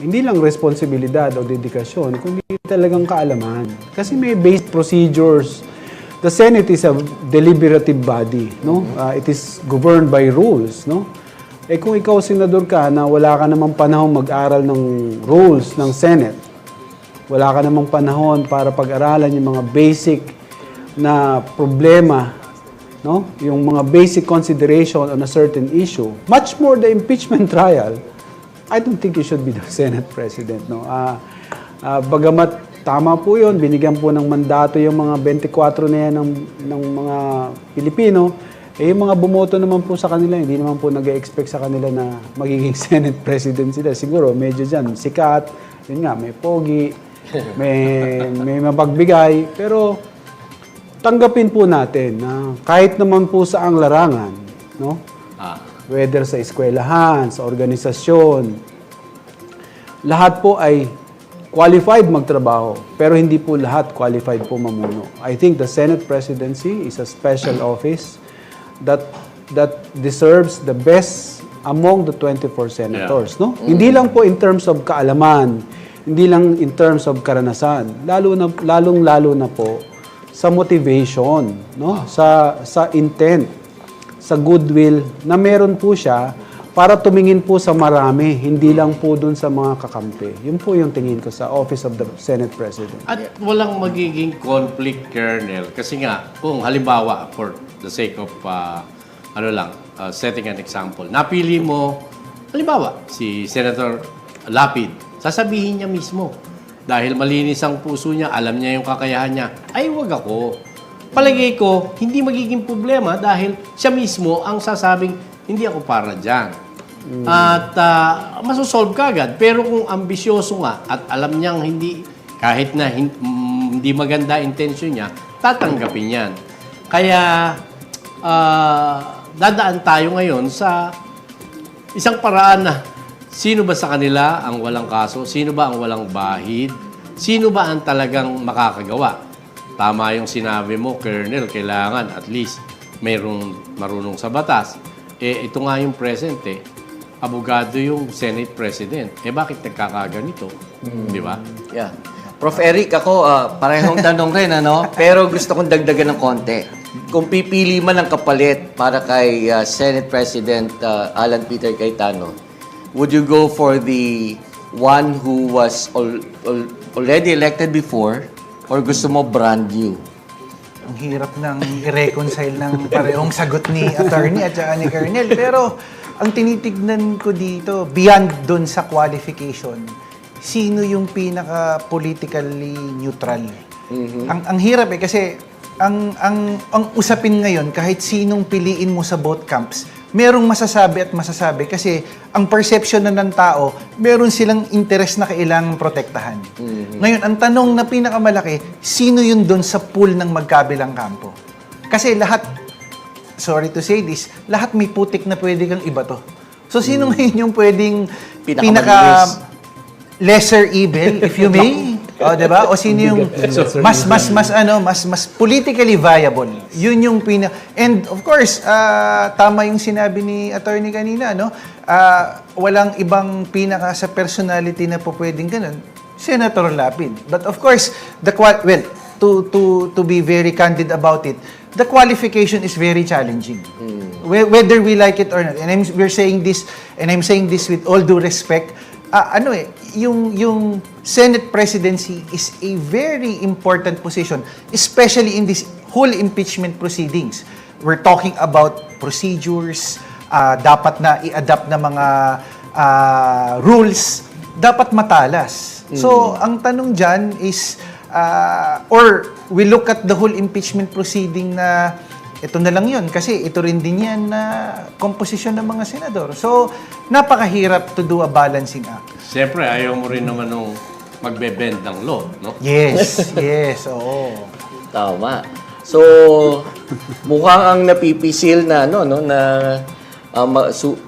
hindi lang responsibilidad o dedikasyon, kundi talagang kaalaman. Kasi may based procedures. The Senate is a deliberative body, no? It is governed by rules, no? Kung ikaw senador ka na wala ka namang panahon mag-aral ng rules ng Senate, wala ka namang panahon para pag-aralan yung mga basic na problema, no? Yung mga basic consideration on a certain issue, much more the impeachment trial, I don't think you should be the Senate President, no? Bagamat tama po yun, binigyan po ng mandato yung mga 24 na yan ng mga Pilipino, yung mga bumoto naman po sa kanila, hindi naman po nag-expect sa kanila na magiging Senate President sila. Siguro, medyo dyan, sikat, yun nga, may pogi, may mapagbigay, pero tanggapin po natin na kahit naman po sa ang larangan, no? Whether sa eskwelahan, sa organisasyon, lahat po ay qualified magtrabaho, pero hindi po lahat qualified po mamuno. I think the Senate Presidency is a special office that deserves the best among the 24 senators, no? Hindi lang po in terms of kaalaman, hindi lang in terms of karanasan, lalong-lalo na po sa motivation, no? Sa intent, sa goodwill na meron po siya para tumingin po sa marami, hindi lang po dun sa mga kakampi. Yun po yung tingin ko sa Office of the Senate President. At walang magiging conflict, Colonel, kasi nga, kung halimbawa, for the sake of, setting an example, napili mo, halimbawa, si Senator Lapid, sasabihin niya mismo, dahil malinis ang puso niya, alam niya yung kakayahan niya, ay wag ako. Palagay ko, hindi magiging problema dahil siya mismo ang sasabing, hindi ako para dyan. At masosolve ka agad. Pero kung ambisyoso nga at alam niyang kahit na hindi maganda intensyon niya, tatanggapin yan. Kaya, dadaan tayo ngayon sa isang paraan na sino ba sa kanila ang walang kaso? Sino ba ang walang bahid? Sino ba ang talagang makakagawa? Tama yung sinabi mo, Colonel, kailangan at least mayroong marunong sa batas. Ito nga yung present abogado yung Senate President. Bakit nagkakaganito? Di ba? Yeah. Prof. Eric, ako, parehong tanong rin, pero gusto kong dagdagan ng konti. Kung pipili man ang kapalit para kay Senate President Alan Peter Cayetano, would you go for the one who was already elected before or gusto mo brand new? Ang hirap nang i-reconcile ng parehong sagot ni attorney at saka ni Colonel. Pero ang tinitignan ko dito, beyond dun sa qualification, sino yung pinaka-politically neutral? Ang hirap kasi ang usapin ngayon, kahit sinong piliin mo sa both camps, merong masasabi at masasabi kasi ang perception na ng tao, meron silang interest na kailangang protektahan. Ngayon, ang tanong na pinakamalaki, sino yun doon sa pool ng magkabilang kampo? Kasi lahat, sorry to say this, lahat may putik na pwede kang ibato. So, sino ngayon yung pwedeng pinaka lesser evil, if you may? Diba? O sino yung mas politically viable? Yun yung and of course, tama yung sinabi ni attorney kanina, walang ibang pinaka sa personality na po pwedeng ganun. Senator Lapid. But of course, to be very candid about it, the qualification is very challenging. Whether we like it or not. And we're saying this, and I'm saying this with all due respect, yung Senate presidency is a very important position, especially in this whole impeachment proceedings. We're talking about procedures, dapat na i-adapt na mga rules, dapat matalas. So, ang tanong dyan is, or we look at the whole impeachment proceeding na ito na lang yun kasi ito rin din yan na komposisyon ng mga senador. So, napakahirap to do a balancing act. Siyempre, ayaw mo rin naman nung magbe-bend ng law, no? Yes, yes, oo. Tama. So, mukhang ang napipisil na,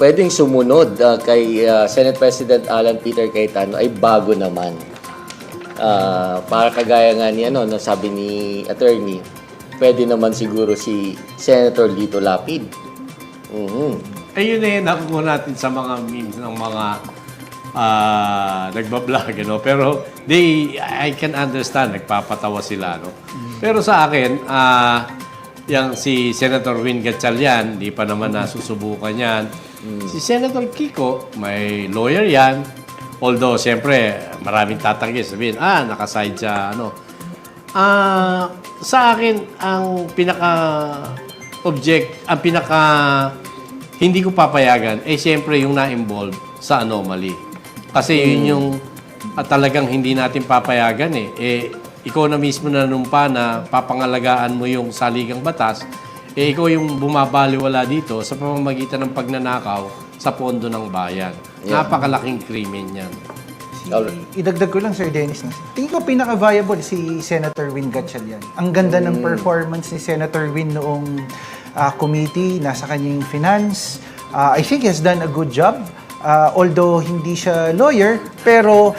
pwedeng sumunod kay Senate President Alan Peter Cayetano ay bago naman. Para kagaya nga ni, sabi ni attorney, pwede naman siguro si Senator Lito Lapid. Ayun nakukuha natin sa mga memes ng mga nagbablog, pero I can understand, nagpapatawa sila, Pero sa akin, yung si Senator Win Gatchalian, di pa naman nasusubukan yan. Si Senator Kiko, may lawyer yan. Although, siyempre, maraming tatanggi. Sabihin, nakaside siya, sa akin, ang hindi ko papayagan, siyempre yung na-involve sa anomaly. Kasi yun yung talagang hindi natin papayagan ikaw na mismo nanumpa na papangalagaan mo yung saligang batas, ikaw yung bumabaliwala dito sa pamamagitan ng pagnanakaw sa pondo ng bayan. Napakalaking krimen yan. Idagdag ko lang, Sir Dennis. Tingin ko pinaka-viable si Senator Win Gatchalian. Ang ganda ng performance ni Senator Win noong committee, nasa kanyang finance. I think he has done a good job. Although hindi siya lawyer, pero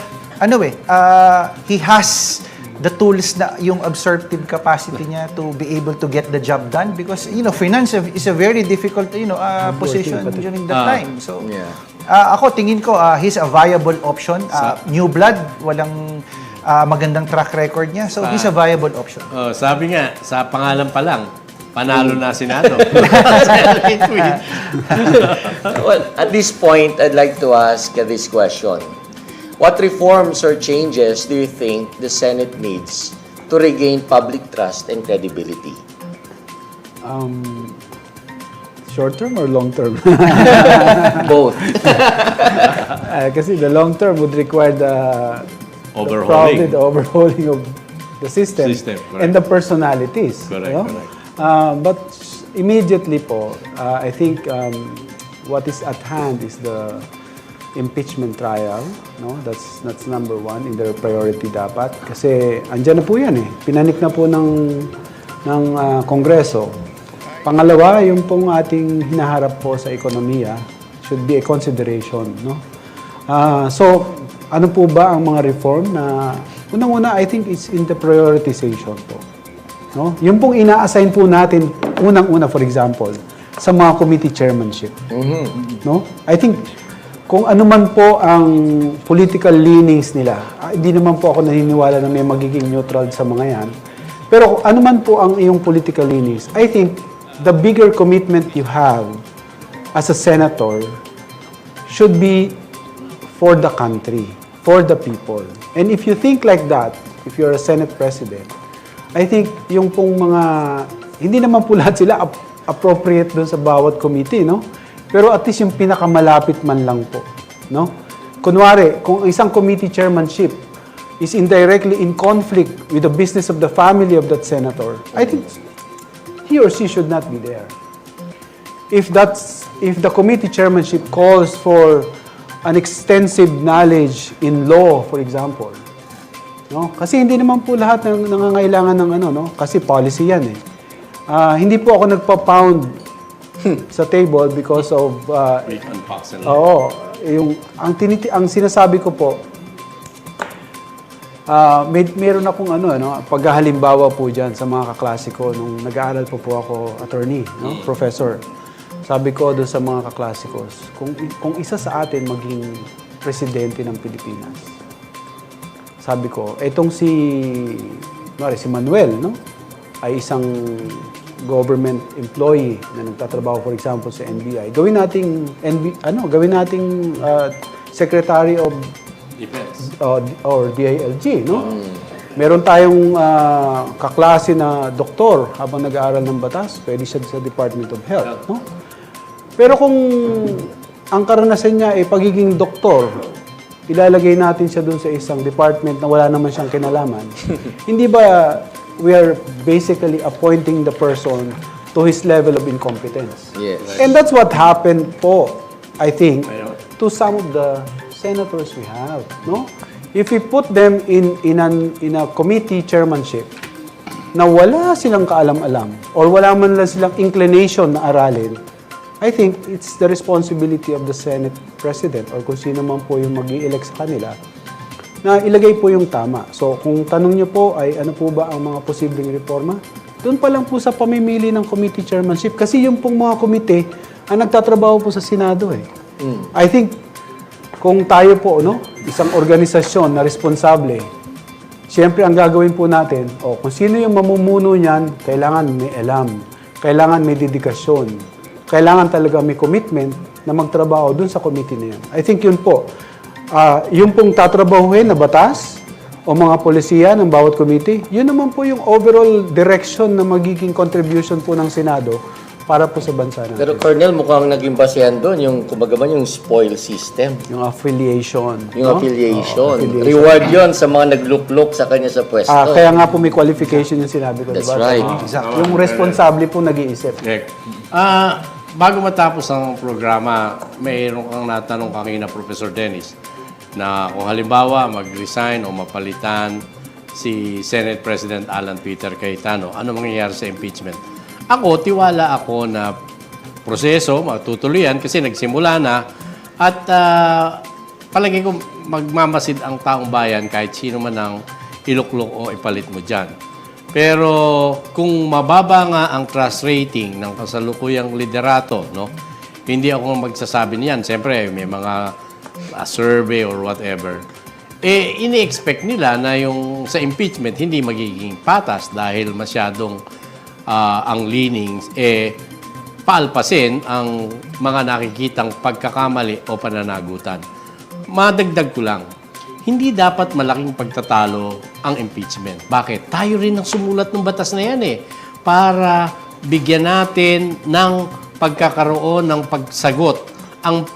he has the tools na yung absorptive capacity niya to be able to get the job done because finance is a very difficult position during that time. So ako tingin ko he's a viable option. New blood, walang magandang track record niya. So he's a viable option. Sabi nga sa pangalan pa lang, panalo na Senado. Well, at this point, I'd like to ask this question. What reforms or changes do you think the Senate needs to regain public trust and credibility? Short term or long term? Both. Kasi the long term would require the overhauling of the system and the personalities. Correct. But immediately po, I think what is at hand is the impeachment trial, no? That's number one in their priority dapat. Kasi andyan na po yan eh. Pinanik na po ng Kongreso. Pangalawa, yung pong ating hinaharap po sa ekonomiya should be a consideration, no? So, ano po ba ang mga reform na unang-una, I think it's in the prioritization po. No? Yung pong ina-assign po natin unang-una, for example, sa mga committee chairmanship. No? I think kung ano man po ang political leanings nila, hindi naman po ako naniniwala na may magiging neutral sa mga yan. Pero kung ano man po ang iyong political leanings, I think the bigger commitment you have as a senator should be for the country, for the people. And if you think like that, if you're a Senate President, I think yung pong mga, hindi naman po lahat sila appropriate doon sa bawat committee, no? Pero at least yung pinakamalapit man lang po, no? Kunwari, kung isang committee chairmanship is indirectly in conflict with the business of the family of that senator, I think he or she should not be there. If the committee chairmanship calls for an extensive knowledge in law, for example, no? Kasi hindi naman po lahat nangangailangan ng ano, no? Kasi policy yan eh. Hindi po ako nagpa-pound sa table because of ang sinasabi ko po, meron akong paghahalimbawa po diyan sa mga kaklase ko nung nag-aaral po ako attorney, no? Professor. Sabi ko doon sa mga kaklase ko, kung isa sa atin maging presidente ng Pilipinas, sabi ko, etong si Manuel, no? Ay isang government employee na nagtatrabaho, for example, sa NBI. Gawin nating Secretary of Defense or DILG, no? Meron tayong kaklase na doktor habang nag-aaral ng batas, pwede siya sa Department of Health, no? Pero kung ang karanasan niya ay pagiging doktor, ilalagay natin siya dun sa isang department na wala naman siyang kinalaman. Hindi ba we are basically appointing the person to his level of incompetence? Yes. And that's what happened po, I think, to some of the senators we have, no? If we put them in a committee chairmanship na wala silang kaalam-alam or wala man lang silang inclination na aralin, I think it's the responsibility of the Senate President or kung sino man po yung mag-i-elect sa kanila na ilagay po yung tama. So, kung tanong niyo po ay ano po ba ang mga posibleng reforma, doon pa lang po sa pamimili ng committee chairmanship. Kasi yung pong mga komite ang nagtatrabaho po sa Senado eh. I think kung tayo po, no, isang organisasyon na responsable, siyempre ang gagawin po natin, kung sino yung mamumuno niyan, kailangan may alam, kailangan may dedikasyon, kailangan talaga may commitment na magtrabaho dun sa committee na yan. I think yun po. Yung pong tatrabahuhin na batas o mga polisiya ng bawat committee, yun naman po yung overall direction na magiging contribution po ng Senado para po sa bansa natin. Pero Colonel, mukhang naging basehan doon yung yung spoil system. Yung affiliation. Yung affiliation. Reward yon sa mga nagluklok sa kanya sa pwesto. Kaya nga po may qualification yung sinabi ko. That's diba? right. Yung responsable po nag-iisip. Bago matapos ang programa, mayroon kang natanong kanina, Professor Dennis, na kung halimbawa mag-resign o mapalitan si Senate President Alan Peter Cayetano, ano mangyayari sa impeachment? Ako, tiwala ako na proseso, matutuloy yan kasi nagsimula na at palagi ko magmamasid ang taong bayan kahit sino man ang iluklok o ipalit mo dyan. Pero kung mababa nga ang trust rating ng kasalukuyang liderato, no, hindi ako magsasabi niyan. Siyempre, may mga survey or whatever. Ini-expect nila na yung sa impeachment hindi magiging patas dahil masyadong ang leanings paalpasin ang mga nakikitang pagkakamali o pananagutan. Madagdag ko lang, hindi dapat malaking pagtatalo ang impeachment. Bakit? Tayo rin ang sumulat ng batas na yan para bigyan natin ng pagkakaroon ng pagsagot ang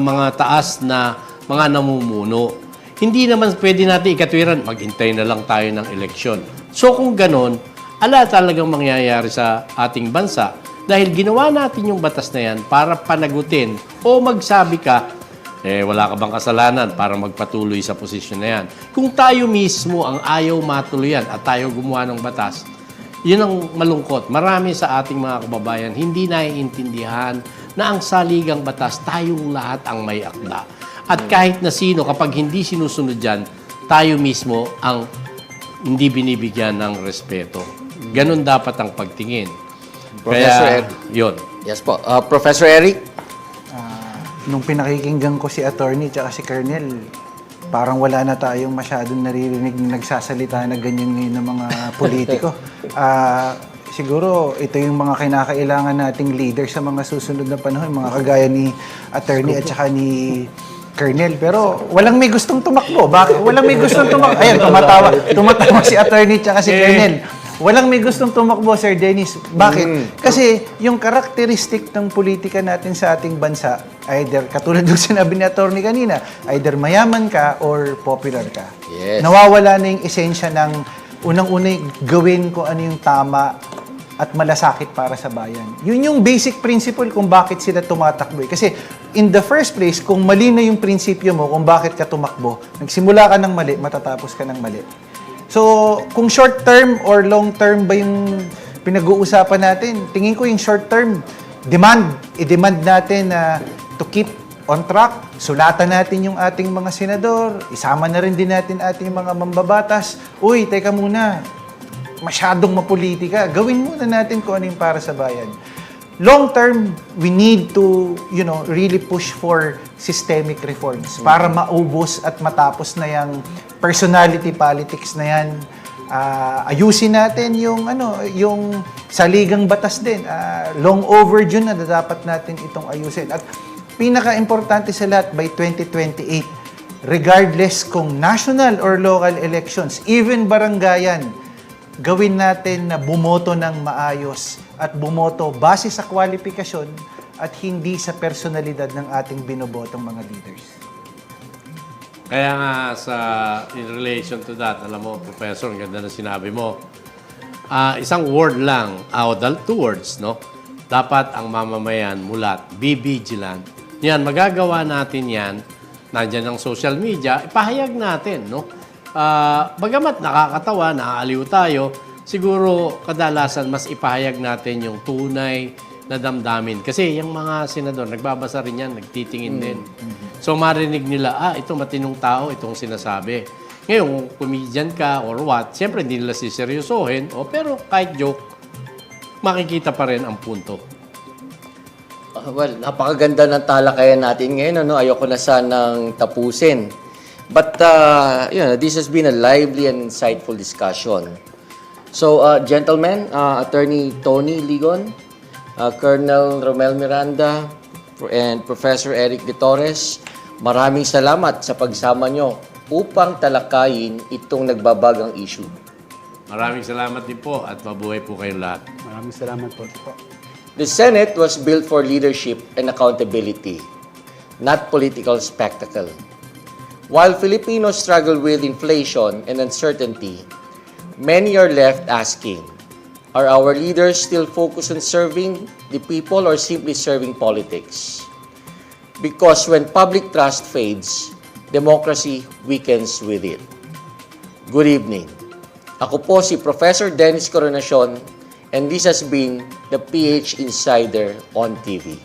mga taas na mga namumuno. Hindi naman pwede natin ikatwiran, maghintay na lang tayo ng eleksyon. So kung ganon, ala talagang mangyayari sa ating bansa Dahil ginawa natin yung batas na yan para panagutin o magsabi ka, wala ka bang kasalanan para magpatuloy sa posisyon na yan. Kung tayo mismo ang ayaw matuloy yan at tayo gumawa ng batas, yun ang malungkot. Marami sa ating mga kababayan hindi naiintindihan na ang saligang batas, tayong lahat ang may akda. At kahit na sino, kapag hindi sinusunod yan, tayo mismo ang hindi binibigyan ng respeto. Ganun dapat ang pagtingin. Professor Kaya, yun. Yes po. Professor Eric? Nung pinakikinggan ko si attorney at si Colonel, parang wala na tayong masyadong naririnig na nagsasalita na ganyan ngayon ng mga politiko. Siguro ito yung mga kinakailangan nating leader sa mga susunod na panahon, mga kagaya ni attorney at saka ni Colonel. Pero walang may gustong tumakbo. Bakit? Walang may gustong tumakbo. Ayan, tumatawa si attorney at saka si Colonel. Walang may gustong tumakbo, Sir Dennis. Bakit? Kasi yung karakteristik ng politika natin sa ating bansa, either, katulad ng sinabi ni attorney kanina, either mayaman ka or popular ka. Yes. Nawawala na yung esensya ng unang-una gawin kung ano yung tama at malasakit para sa bayan. Yun yung basic principle kung bakit sila tumatakbo. Kasi in the first place, kung mali na yung prinsipyo mo kung bakit ka tumakbo, nagsimula ka ng mali, matatapos ka ng mali. So, kung short term or long term ba yung pinag-uusapan natin, tingin ko yung short term, i-demand natin na to keep on track, sulatan natin yung ating mga senador, isama na rin din natin ating mga mambabatas. Uy, teka muna, masyadong mapolitika, gawin muna natin kung ano yung para sa bayan. Long term, we need to, really push for systemic reforms para maubos at matapos na yung personality politics na yan. Ayusin natin yung saligang batas din. Long overdue na dapat natin itong ayusin. At pinaka-importante sa lahat, by 2028, regardless kung national or local elections, even barangayan, gawin natin na bumoto ng maayos at bumoto base sa kwalifikasyon at hindi sa personalidad ng ating binobotong mga leaders. Kaya nga in relation to that, alam mo, Professor, ang ganda na sinabi mo, isang word lang, two words, no? Dapat ang mamamayan mulat, be vigilant. Yan, magagawa natin yan, nandiyan ang social media, ipahayag natin, no? Bagamat nakakatawa, naaaliw tayo, siguro kadalasan mas ipahayag natin yung tunay na damdamin. Kasi yung mga senador, nagbabasa rin yan, nagtitingin din. So marinig nila, ito matinong tao, itong sinasabi. Ngayon, kung comedian ka or what, siyempre hindi nila siseryosohin, pero kahit joke, makikita pa rin ang punto. Well, napakaganda ng talakayan natin ngayon. Ayoko na sanang tapusin. But, this has been a lively and insightful discussion. So, gentlemen, Attorney Tony Ligon, Colonel Romel Miranda, and Professor Eric De Torres, maraming salamat sa pagsama nyo upang talakayin itong nagbabagang issue. Maraming salamat din po at mabuhay po kayong lahat. Maraming salamat po. The Senate was built for leadership and accountability, not political spectacle. While Filipinos struggle with inflation and uncertainty, many are left asking, are our leaders still focused on serving the people or simply serving politics? Because when public trust fades, democracy weakens with it. Good evening. Ako po si Professor Dennis Coronacion, and this has been the PH Insider on TV.